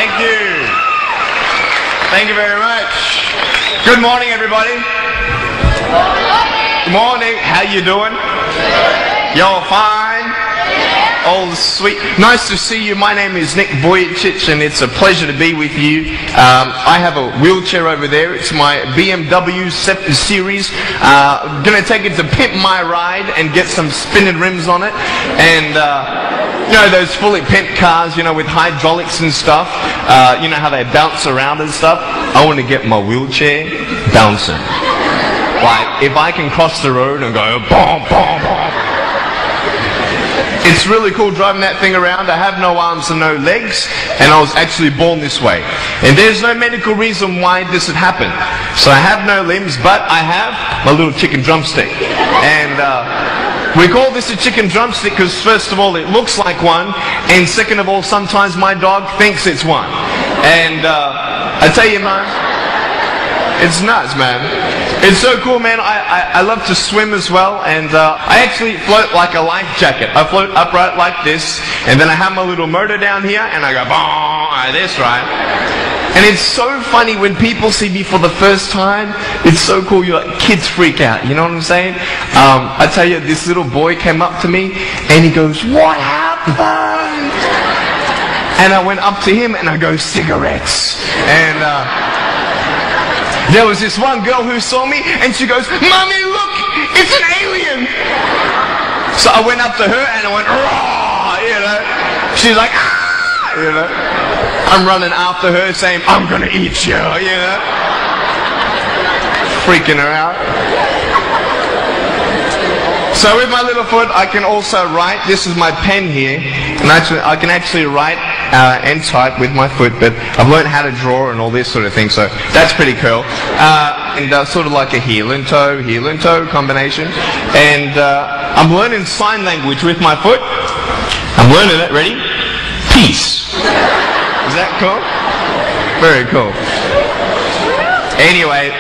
Thank you. Thank you very much. Good morning, everybody. Good morning. How you doing? Y'all fine? Oh, sweet. Nice to see you. My name is Nick Vujicic, and it's a pleasure to be with you. I have a wheelchair over there. It's my BMW 7 Series. Gonna take it to pimp my ride and get some spinning rims on it. And you know, those fully pimped cars, you know, with hydraulics and stuff. You know how they bounce around and stuff. I want to get my wheelchair bouncing. Like, if I can cross the road and go, boom, boom, boom. It's really cool driving that thing around. I have no arms and no legs, and I was actually born this way. And there's no medical reason why this had happened. So I have no limbs, but I have my little chicken drumstick. And we call this a chicken drumstick because first of all it looks like one, and second of all sometimes my dog thinks it's one. And I tell you, man, it's nuts, man. It's so cool, man. I love to swim as well, and I actually float like a life jacket. I float upright like this, and then I have my little motor down here, and I go boom like this, right? And it's so funny when people see me for the first time. It's so cool. Kids freak out. You know what I'm saying? I tell you, this little boy came up to me, and he goes, "What happened?" And I went up to him, and I go, "Cigarettes." And there was this one girl who saw me, and she goes, "Mommy, look, it's an alien." So I went up to her, and I went, "Raw," you know. She's like, "Ah," you know. I'm running after her, saying, "I'm gonna eat you," you know. Freaking her out. So with my little foot, I can also write. This is my pen here, and I can actually write and type with my foot, but I've learned how to draw and all this sort of thing, so that's pretty cool. And sort of like a heel and toe combination. And I'm learning sign language with my foot. I'm learning it. Ready? Peace. Is that cool? Very cool. Anyway,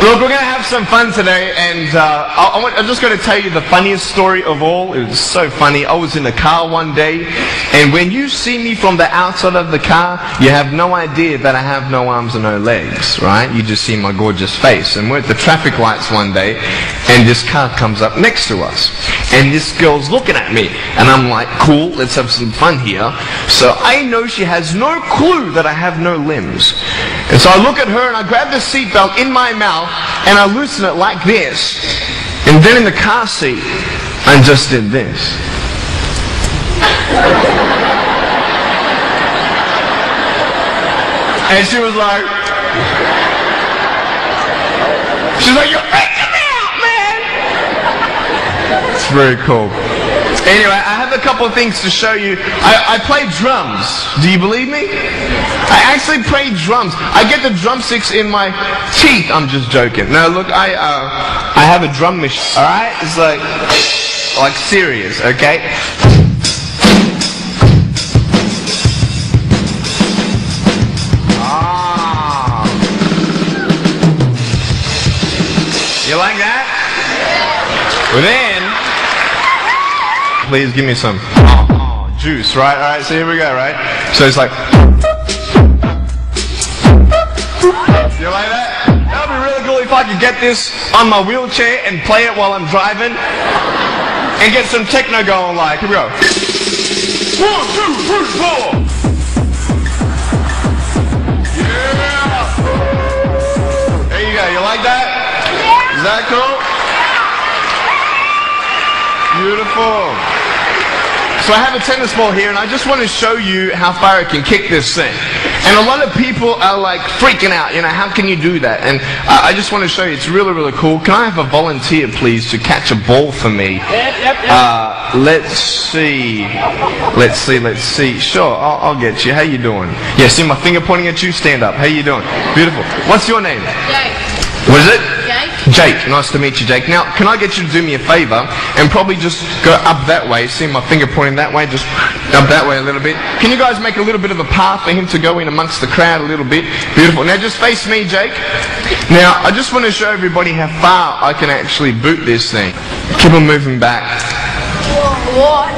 look, we're going to have some fun today, and I'm just going to tell you the funniest story of all. It was so funny. I was in the car one day, and when you see me from the outside of the car, you have no idea that I have no arms and no legs, right? You just see my gorgeous face. And we're at the traffic lights one day, and this car comes up next to us, and this girl's looking at me, and I'm like, cool, let's have some fun here. So I know she has no clue that I have no limbs. And so I look at her, and I grab the seatbelt in my mouth, and I loosen it like this. And then in the car seat, I just did this. And she was like, "You're freaking me out, man." It's very cool. Anyway, I have a couple of things to show you. I play drums. Do you believe me? I actually play drums. I get the drumsticks in my teeth. I'm just joking. No, look, I have a drum machine. All right, it's like serious. Okay. You like that? Well then, please give me some juice, right? Alright, so here we go, right? So it's like, you like that? That would be really cool if I could get this on my wheelchair and play it while I'm driving and get some techno going like, here we go. 1, 2, 3, 4. Yeah! There you go, you like that? Is that cool? Beautiful. So I have a tennis ball here, and I just want to show you how far I can kick this thing. And a lot of people are like freaking out, you know, how can you do that? And I just want to show you, it's really, really cool. Can I have a volunteer, please, to catch a ball for me? Yep. Let's see. Sure, I'll get you. How you doing? Yeah, see my finger pointing at you? Stand up. How you doing? Beautiful. What's your name? Jake. What is it? Jake. Jake, nice to meet you, Jake. Now, can I get you to do me a favor and probably just go up that way? See my finger pointing that way? Just up that way a little bit. Can you guys make a little bit of a path for him to go in amongst the crowd a little bit? Beautiful. Now, just face me, Jake. Now, I just want to show everybody how far I can actually boot this thing. Keep on moving back. What?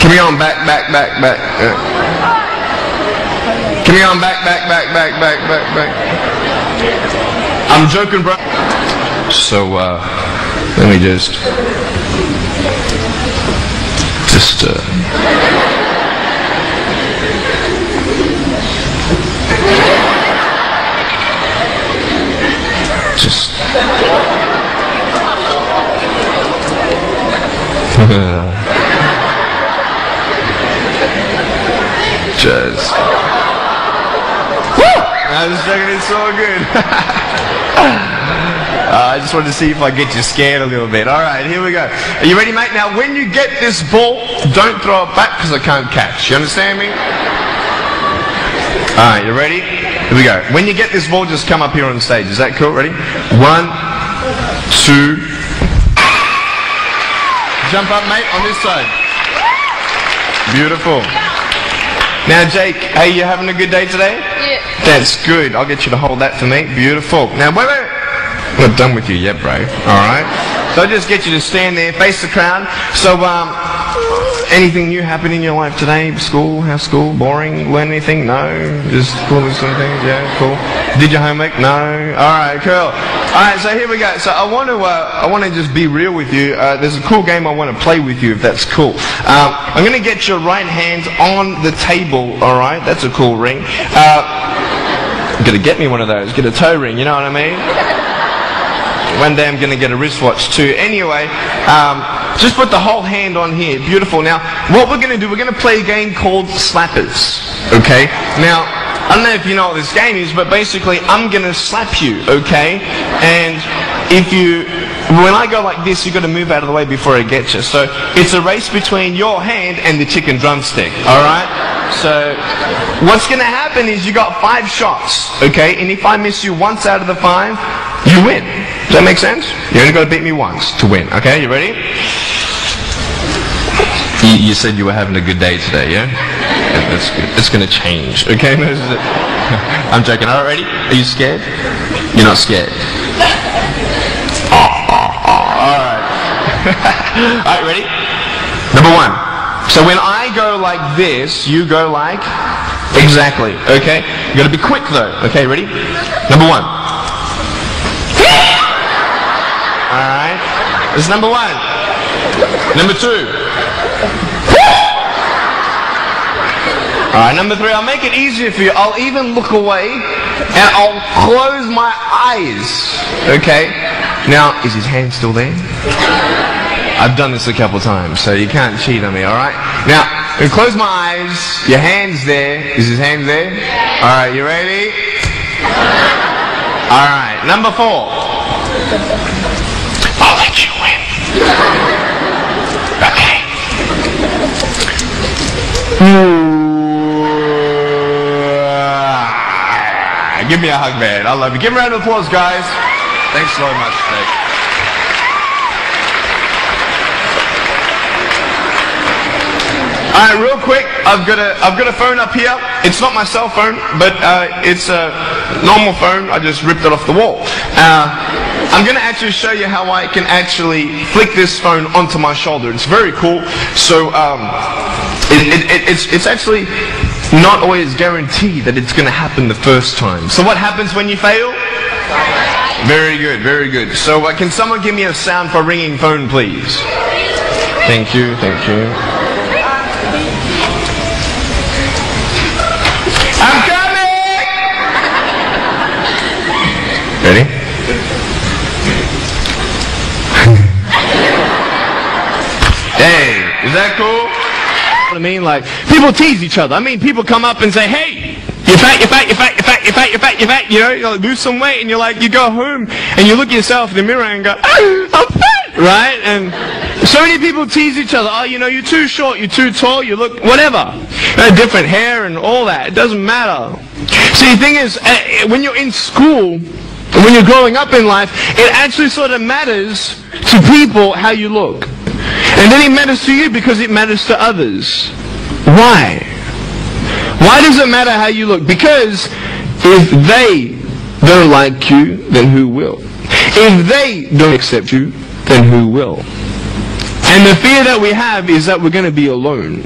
Keep on back. Keep me on, back. I'm joking, bro. So, let me just I was joking, it's so good. I just wanted to see if I get you scared a little bit. Alright, here we go. Are you ready, mate? Now, when you get this ball, don't throw it back because I can't catch. You understand me? Alright, you ready? Here we go. When you get this ball, just come up here on stage. Is that cool? Ready? 1, 2. Jump up, mate, on this side. Beautiful. Now, Jake, hey, you having a good day today? Yeah. That's good. I'll get you to hold that for me. Beautiful. Now, wait. I'm not done with you yet, bro. Alright? So I'll just get you to stand there, face the crowd. So, anything new happen in your life today? School? How's school? Boring? Learn anything? No? Just cool with some things? Yeah, cool. Did your homework? No? Alright, cool. Alright, so here we go. So I want to just be real with you. There's a cool game I want to play with you, if that's cool. I'm going to get your right hand on the table, alright? That's a cool ring. I'm going to get me one of those. Get a toe ring, you know what I mean? One day I'm going to get a wristwatch too. Anyway, just put the whole hand on here. Beautiful. Now, what we're going to do, we're going to play a game called Slappers. Okay? Now, I don't know if you know what this game is, but basically I'm going to slap you, okay? And when I go like this, you've got to move out of the way before I get you. So it's a race between your hand and the chicken drumstick, alright? So what's going to happen is you got 5 shots, okay? And if I miss you once out of the 5, you win. Does that make sense? You only got to beat me once to win, okay? You ready? You said you were having a good day today, yeah? That's good. It's going to change, okay? I'm joking. All right, ready? Are you scared? You're not scared. All right. All right, ready? Number 1. So when I go like this, you go like exactly, okay? You got to be quick though. Okay, ready? Number 1. All right. This is number 1. Number 2. Alright, number 3, I'll make it easier for you. I'll even look away and I'll close my eyes. Okay? Now, is his hand still there? I've done this a couple times, so you can't cheat on me, alright? Now, I'll close my eyes. Your hand's there. Is his hand there? Alright, you ready? Alright, number 4. I'll let you win. Okay. Give me a hug, man. I love you. Give him a round of applause, guys. Thanks so much, Jake. Alright, real quick, I've got a phone up here. It's not my cell phone, but it's a normal phone. I just ripped it off the wall. I'm going to actually show you how I can actually flick this phone onto my shoulder. It's very cool. So it's actually not always guaranteed that it's going to happen the first time. So what happens when you fail? Very good, very good. So can someone give me a sound for ringing phone, please? Thank you, thank you. I'm coming! Ready? Hey, is that cool? I mean, like, people tease each other. I mean, people come up and say, hey, you're fat, you're fat, you're fat, you're fat, you're fat, you're fat, you're fat, you know, you lose some weight, and you're like, you go home, and you look at yourself in the mirror and go, oh, I'm fat, right? And so many people tease each other. Oh, you know, you're too short, you're too tall, you look, whatever. Different hair and all that. It doesn't matter. See, the thing is, when you're in school, when you're growing up in life, it actually sort of matters to people how you look. And then it matters to you because it matters to others. Why? Why does it matter how you look? Because if they don't like you, then who will? If they don't accept you, then who will? And the fear that we have is that we're going to be alone.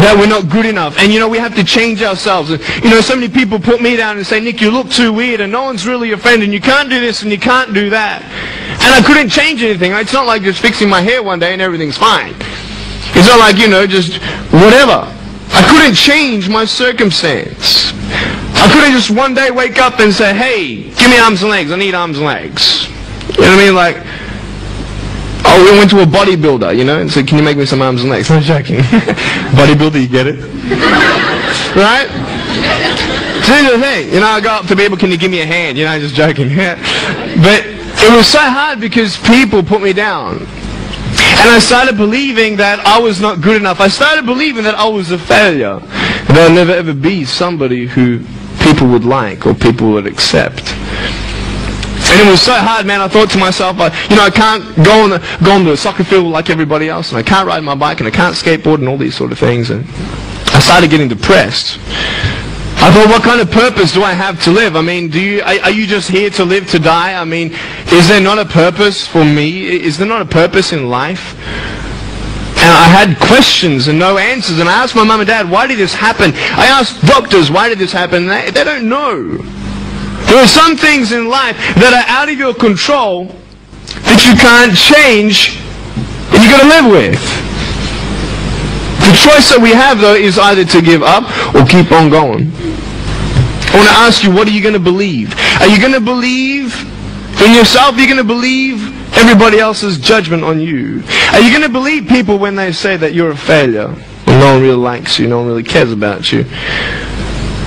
that we're not good enough. And we have to change ourselves. And, so many people put me down and say, Nick, you look too weird and no one's really your friend and you can't do this and you can't do that. And I couldn't change anything. It's not like just fixing my hair one day and everything's fine. It's not like, just whatever. I couldn't change my circumstance. I couldn't just one day wake up and say, hey, give me arms and legs. I need arms and legs. You know what I mean? Like, oh, we went to a bodybuilder, and said, can you make me some arms and legs? I'm joking. Bodybuilder, you get it? Right? So here's the thing. I go up to people, can you give me a hand? Just joking. But it was so hard because people put me down. And I started believing that I was not good enough. I started believing that I was a failure. That I'll never ever be somebody who people would like or people would accept. And it was so hard, man. I thought to myself, I can't go on the soccer field like everybody else, and I can't ride my bike, and I can't skateboard, and all these sort of things. And I started getting depressed. I thought, what kind of purpose do I have to live? I mean, are you just here to live to die? I mean, is there not a purpose for me? Is there not a purpose in life? And I had questions and no answers. And I asked my mum and dad, why did this happen? I asked doctors, why did this happen? They don't know. There are some things in life that are out of your control that you can't change and you've got to live with. The choice that we have, though, is either to give up or keep on going. I want to ask you, what are you going to believe? Are you going to believe in yourself? Are you going to believe everybody else's judgment on you? Are you going to believe people when they say that you're a failure and no one really likes you, no one really cares about you?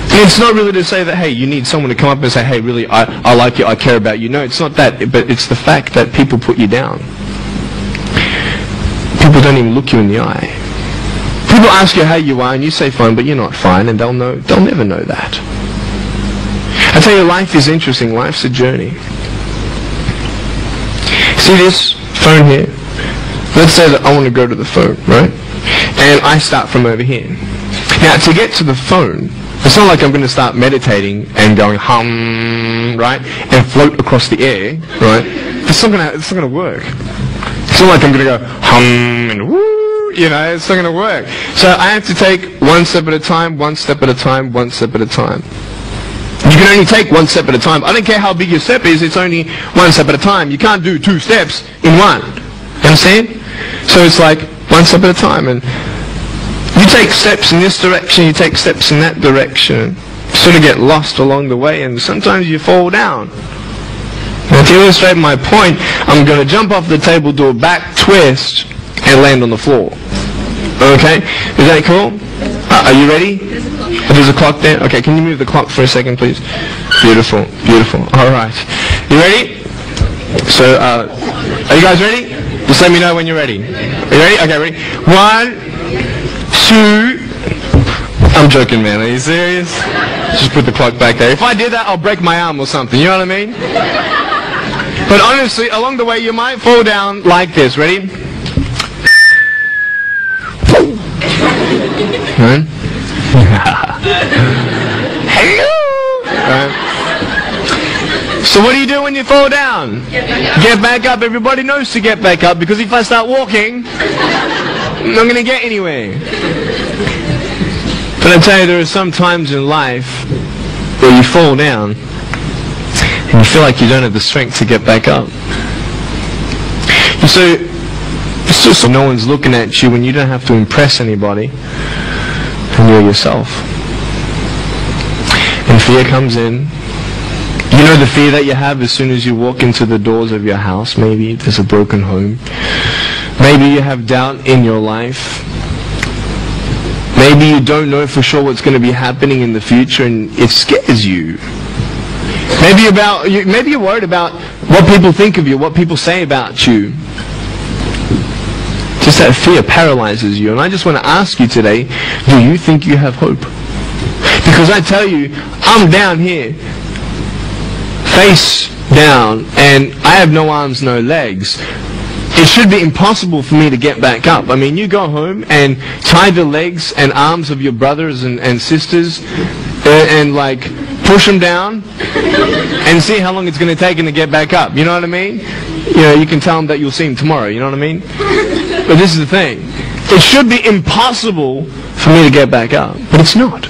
And it's not really to say that, hey, you need someone to come up and say, hey, really, I like you, I care about you. No, it's not that, but it's the fact that people put you down. People don't even look you in the eye. People ask you how you are and you say fine, but you're not fine, and they'll never know that. I tell you, life is interesting. Life's a journey. See this phone here? Let's say that I want to go to the phone, right? And I start from over here. Now, to get to the phone, it's not like I'm going to start meditating and going hum, right, and float across the air, right? It's not going to work. It's not like I'm going to go hum and woo, it's not going to work. So I have to take one step at a time, one step at a time, one step at a time. You can only take one step at a time. I don't care how big your step is, it's only one step at a time. You can't do 2 steps in one. You understand? So it's like one step at a time. And you take steps in this direction, you take steps in that direction. You sort of get lost along the way, and sometimes you fall down. Now, to illustrate my point, I'm going to jump off the table, do a back twist, and land on the floor. Okay? Is that cool? Are you ready? There's a clock there? Okay, can you move the clock for a second, please? Beautiful, beautiful. All right. You ready? So, are you guys ready? Just let me know when you're ready. Are you ready? Okay, ready? 1, 2... I'm joking, man. Are you serious? Just put the clock back there. If I did that, I'll break my arm or something. You know what I mean? But honestly, along the way, you might fall down like this. Ready? Right? Hello! Right. So what do you do when you fall down? Get back up. Everybody knows to get back up, because if I start walking, I'm not going to get anywhere. But I tell you, there are some times in life where you fall down and you feel like you don't have the strength to get back up. And so it's just so no one's looking at you, when you don't have to impress anybody, and you're yourself. And fear comes in. You know the fear that you have as soon as you walk into the doors of your house. Maybe there's a broken home. Maybe you have doubt in your life. Maybe you don't know for sure what's going to be happening in the future, and it scares you. Maybe you're worried about what people think of you, what people say about you. Just that fear paralyzes you. And I just want to ask you today, do you think you have hope? Because I tell you, I'm down here, face down, and I have no arms, no legs. It should be impossible for me to get back up. I mean, you go home and tie the legs and arms of your brothers and sisters and like push them down and see how long it's going to take them to get back up. You know what I mean? You know, you can tell them that you'll see them tomorrow. You know what I mean? But this is the thing. It should be impossible for me to get back up. But it's not.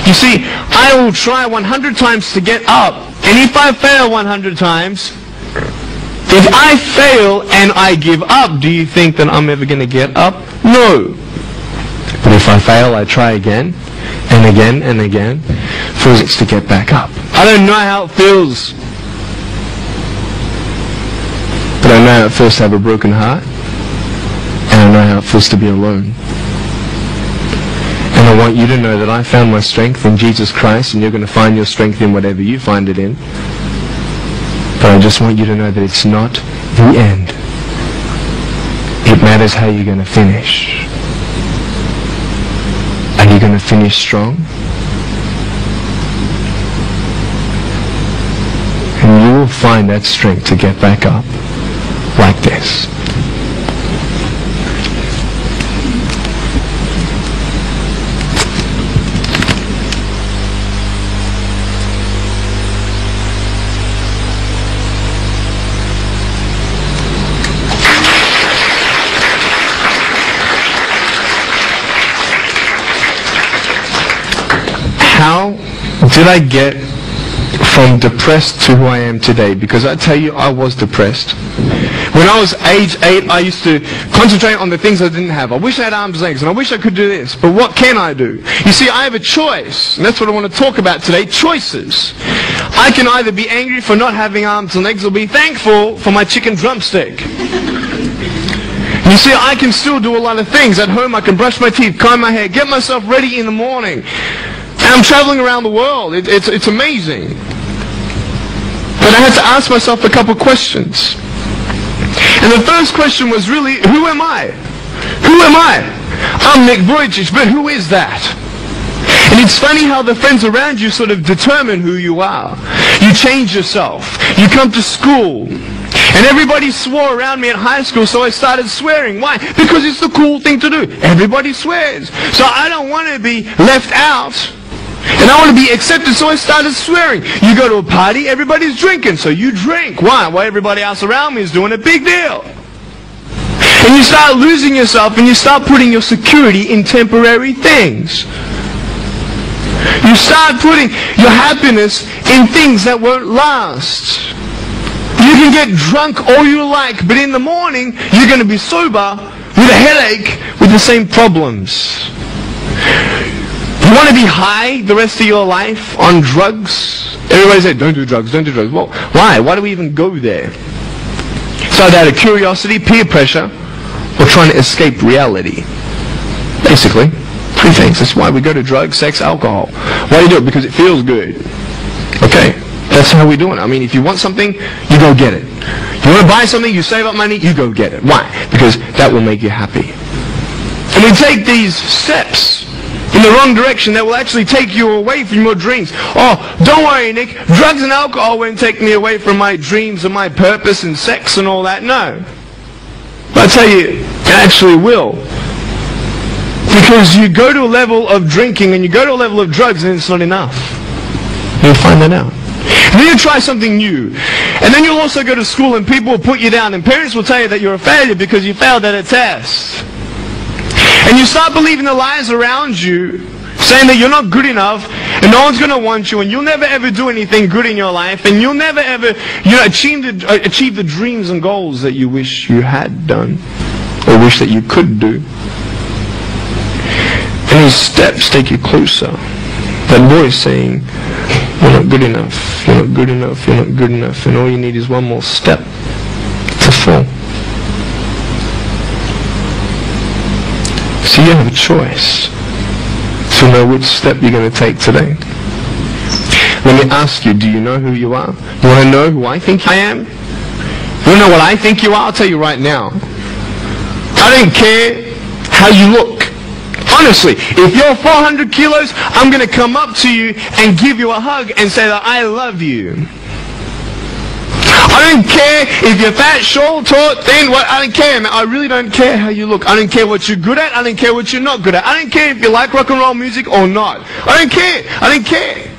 You see, I will try 100 times to get up. And if I fail 100 times, if I fail and I give up, do you think that I'm ever going to get up? No. But if I fail, I try again and again and again for it to get back up. I don't know how it feels, but I know how it feels to have a broken heart, and I know how it feels to be alone. And I want you to know that I found my strength in Jesus Christ, and you're going to find your strength in whatever you find it in. But I just want you to know that it's not the end. It matters how you're going to finish. Are you going to finish strong? And you will find that strength to get back up like this. How did I get from depressed to who I am today? Because I tell you, I was depressed. When I was age 8, I used to concentrate on the things I didn't have. I wish I had arms and legs, and I wish I could do this. But what can I do? You see, I have a choice, and that's what I want to talk about today, choices. I can either be angry for not having arms and legs, or be thankful for my chicken drumstick. You see, I can still do a lot of things. At home, I can brush my teeth, comb my hair, get myself ready in the morning. And I'm traveling around the world. It's amazing. But I had to ask myself a couple questions. And the first question was really, who am I? Who am I? I'm Nick Vujicic, but who is that? And it's funny how the friends around you sort of determine who you are. You change yourself. You come to school. And everybody swore around me in high school, so I started swearing. Why? Because it's the cool thing to do. Everybody swears. So I don't want to be left out. And I want to be accepted, so I started swearing. You go to a party, everybody's drinking, so you drink. Why? Well, everybody else around me is doing a big deal. And you start losing yourself, and you start putting your security in temporary things. You start putting your happiness in things that won't last. You can get drunk all you like, but in the morning, you're going to be sober with a headache with the same problems. You want to be high the rest of your life on drugs? Everybody said, don't do drugs, don't do drugs. Well, why? Why do we even go there? So out of curiosity, peer pressure, or trying to escape reality. Basically, three things. That's why we go to drugs, sex, alcohol. Why do you do it? Because it feels good. Okay, that's how we do it. I mean, if you want something, you go get it. You want to buy something, you save up money, you go get it. Why? Because that will make you happy. And we take these steps in the wrong direction that will actually take you away from your dreams. Oh, don't worry, Nick. Drugs and alcohol won't take me away from my dreams and my purpose and sex and all that. No. But I tell you, it actually will. Because you go to a level of drinking and you go to a level of drugs and it's not enough. You'll find that out. And then you try something new. And then you'll also go to school and people will put you down. And parents will tell you that you're a failure because you failed at a test. And you start believing the lies around you, saying that you're not good enough, and no one's going to want you, and you'll never ever do anything good in your life, and you'll never ever achieve the dreams and goals that you wish you had done, or wish that you could do. And these steps take you closer. That voice saying, you're not good enough, you're not good enough, you're not good enough, and all you need is one more step to fall. So you have a choice to know which step you're going to take today. Let me ask you, do you know who you are? You want to know who I think I am? You want to know what I think you are? I'll tell you right now. I don't care how you look. Honestly, if you're 400 kilos, I'm going to come up to you and give you a hug and say that I love you. I don't care if you're fat, short, tall, thin, I don't care, man. I really don't care how you look. I don't care what you're good at. I don't care what you're not good at. I don't care if you like rock and roll music or not. I don't care. I don't care.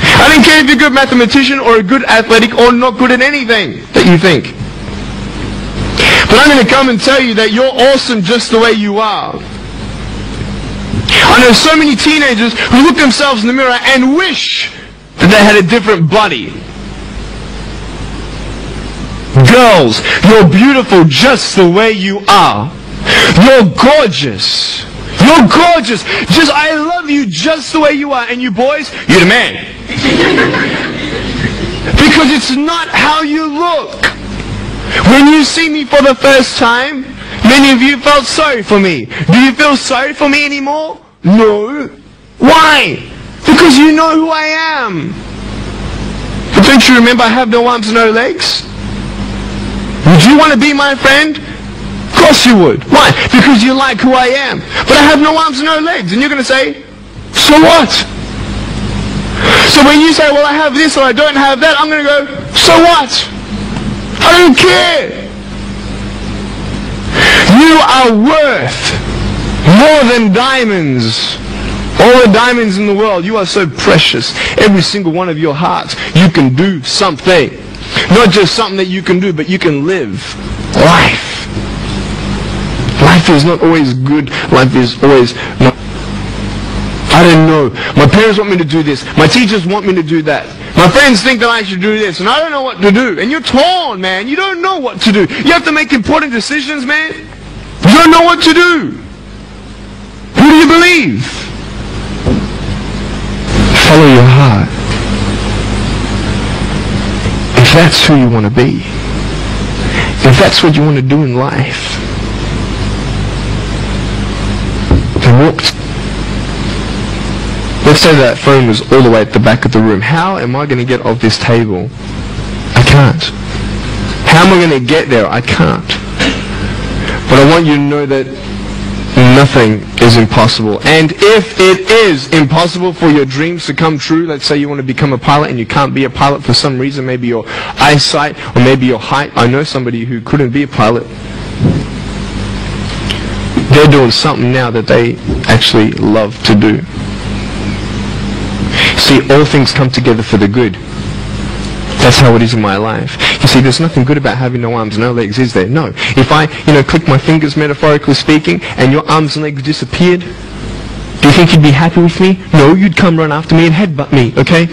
I don't care if you're a good mathematician or a good athletic or not good at anything that you think. But I'm going to come and tell you that you're awesome just the way you are. I know so many teenagers who look themselves in the mirror and wish that they had a different body. Girls, you're beautiful just the way you are. You're gorgeous. You're gorgeous. I love you just the way you are. And you boys, you're the man. Because it's not how you look. When you see me for the first time, many of you felt sorry for me. Do you feel sorry for me anymore? No. Why? Because you know who I am. But don't you remember I have no arms and no legs? Would you want to be my friend? Of course you would. Why? Because you like who I am. But I have no arms and no legs. And you're going to say, so what? So when you say, well, I have this or I don't have that, I'm going to go, so what? I don't care. You are worth more than diamonds. All the diamonds in the world. You are so precious. Every single one of your hearts, you can do something. Not just something that you can do, but you can live life. Life is not always good. Life is always not. I don't know. My parents want me to do this. My teachers want me to do that. My friends think that I should do this, and I don't know what to do. And you're torn, man. You don't know what to do. You have to make important decisions, man. You don't know what to do. Who do you believe? Follow your heart. If that's who you want to be, if that's what you want to do in life, then walk. Let's say that phone was all the way at the back of the room. How am I going to get off this table? I can't. How am I going to get there? I can't. But I want you to know that nothing is impossible. And if it is impossible for your dreams to come true, let's say you want to become a pilot and you can't be a pilot for some reason, maybe your eyesight or maybe your height. I know somebody who couldn't be a pilot. They're doing something now that they actually love to do. See, all things come together for the good. That's how it is in my life. You see, there's nothing good about having no arms and no legs, is there? No. If I, click my fingers, metaphorically speaking, and your arms and legs disappeared, do you think you'd be happy with me? No, you'd come run after me and headbutt me, okay?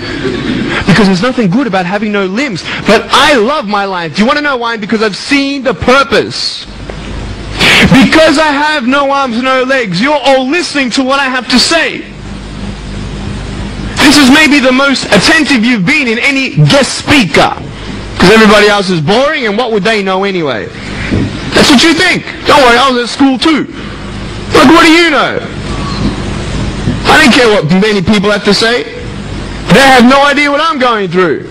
Because there's nothing good about having no limbs. But I love my life. Do you want to know why? Because I've seen the purpose. Because I have no arms and no legs, you're all listening to what I have to say. This is maybe the most attentive you've been in any guest speaker. Because everybody else is boring, and what would they know anyway? That's what you think. Don't worry, I was at school too. Look, what do you know? I don't care what many people have to say. They have no idea what I'm going through.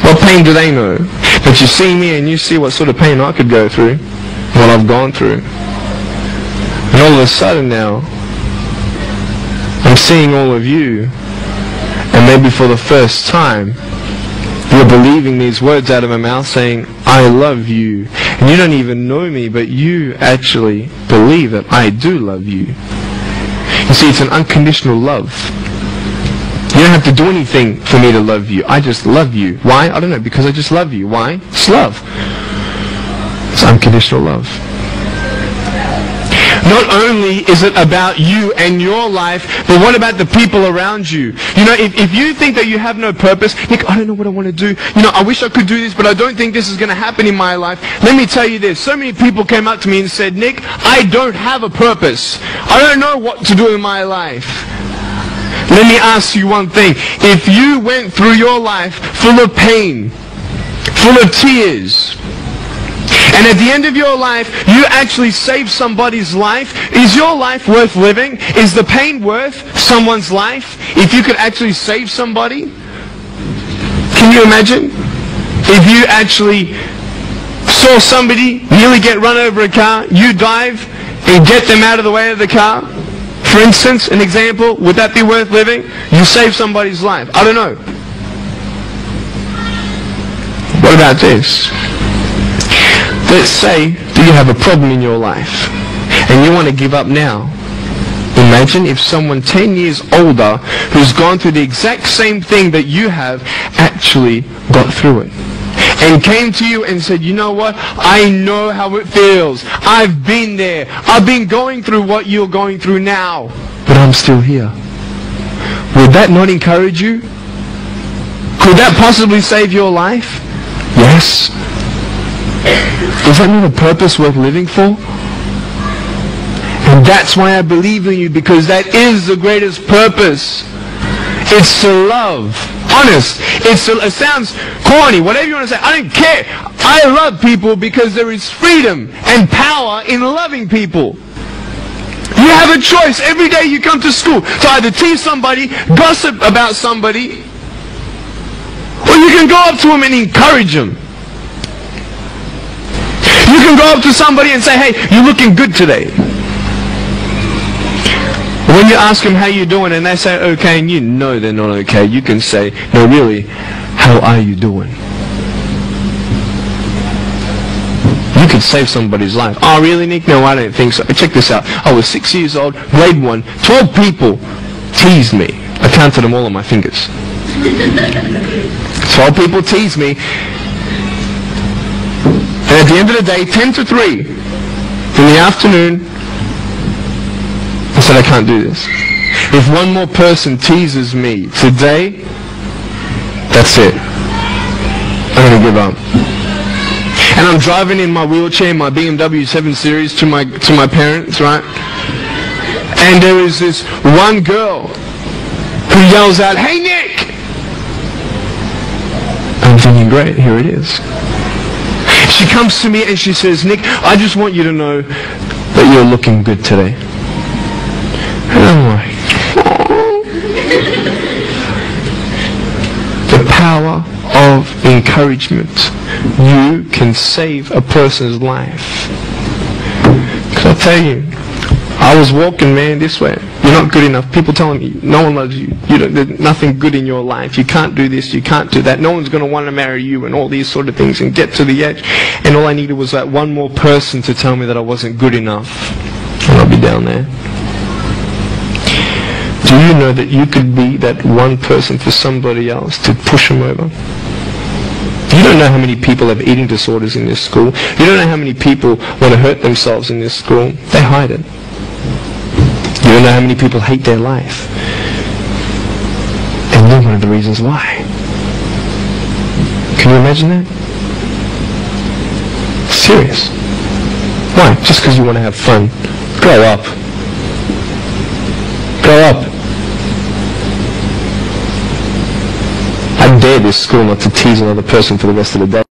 What pain do they know? But you see me and you see what sort of pain I could go through, what I've gone through. And all of a sudden now, I'm seeing all of you, and maybe for the first time, you're believing these words out of my mouth saying, I love you. And you don't even know me, but you actually believe that I do love you. You see, it's an unconditional love. You don't have to do anything for me to love you. I just love you. Why? I don't know, because I just love you. Why? It's love. It's unconditional love. Not only is it about you and your life, but what about the people around you? If you think that you have no purpose, Nick, I don't know what I want to do. I wish I could do this, but I don't think this is going to happen in my life. Let me tell you this. So many people came up to me and said, Nick, I don't have a purpose. I don't know what to do in my life. Let me ask you one thing. If you went through your life full of pain, full of tears, and at the end of your life, you actually saved somebody's life, is your life worth living? Is the pain worth someone's life? If you could actually save somebody? Can you imagine? If you actually saw somebody nearly get run over a car, you dive and get them out of the way of the car? For instance, an example, would that be worth living? You save somebody's life. I don't know. What about this? Let's say that you have a problem in your life and you want to give up now. Imagine if someone 10 years older who's gone through the exact same thing that you have actually got through it. and came to you and said, you know what, I know how it feels. I've been there. I've been going through what you're going through now, but I'm still here. Would that not encourage you? Could that possibly save your life? Yes. Is that not a purpose worth living for? And that's why I believe in you, because that is the greatest purpose. It's to love. Honest. It sounds corny, whatever you want to say. I don't care. I love people because there is freedom and power in loving people. You have a choice every day you come to school to either tease somebody, gossip about somebody, or you can go up to them and encourage them. You can go up to somebody and say, hey, you're looking good today. When you ask them how you doing and they say okay and you know they're not okay, you can say, no really, how are you doing? You could save somebody's life. Oh really, Nick? No, I don't think so. Check this out. I was 6 years old, grade 1, 12 people teased me. I counted them all on my fingers. 12 people teased me. And at the end of the day, 10 to 3 in the afternoon, I said, I can't do this. If one more person teases me today, that's it. I'm going to give up. And I'm driving in my wheelchair, my BMW 7 Series to my parents, right? And there is this one girl who yells out, hey Nick! I'm thinking, great, here it is. She comes to me and she says, Nick, I just want you to know that you're looking good today. And I'm like, the power of encouragement. You can save a person's life. Can I tell you, I was walking, man, this way. You're not good enough. People telling me, no one loves you. There's nothing good in your life. You can't do this, you can't do that. No one's going to want to marry you and all these sort of things and get to the edge. And all I needed was that one more person to tell me that I wasn't good enough. And I'll be down there. Do you know that you could be that one person for somebody else to push them over? You don't know how many people have eating disorders in this school. You don't know how many people want to hurt themselves in this school. They hide it. You don't know how many people hate their life. And you're one of the reasons why. Can you imagine that? Serious. Why? Just because you want to have fun. Grow up. Grow up. I dare this school not to tease another person for the rest of the day.